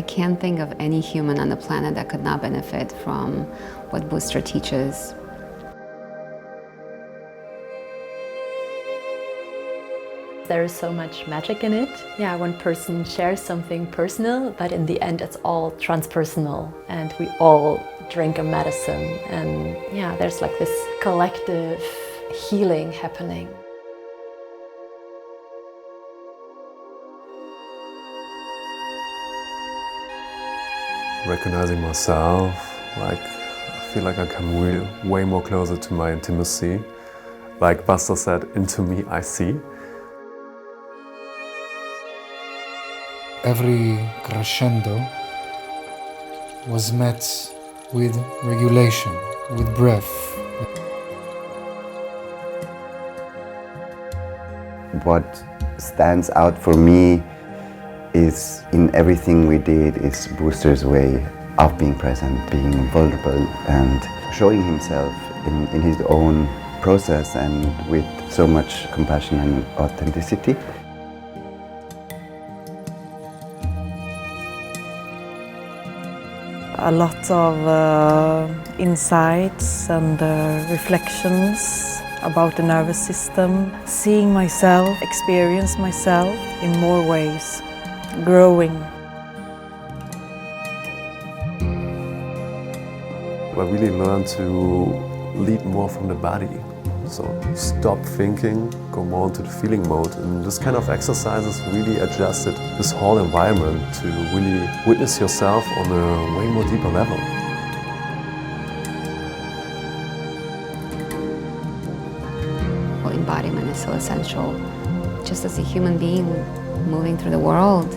I can't think of any human on the planet that could not benefit from what Booster teaches. There is so much magic in it. Yeah, one person shares something personal, but in the end it's all transpersonal, and we all drink a medicine, and yeah, there's like this collective healing happening. Recognizing myself, like I feel like I come way more closer to my intimacy. Like Buster said, into me I see. Every crescendo was met with regulation, with breath. What stands out for me is in everything we did is Booster's way of being present, being vulnerable and showing himself in his own process and with so much compassion and authenticity. A lot of insights and reflections about the nervous system, seeing myself, experience myself in more ways, growing. I really learned to lead more from the body. So stop thinking, go more into the feeling mode, and this kind of exercises really adjusted this whole environment to really witness yourself on a way more deeper level. Well, embodiment is so essential, just as a human being moving through the world.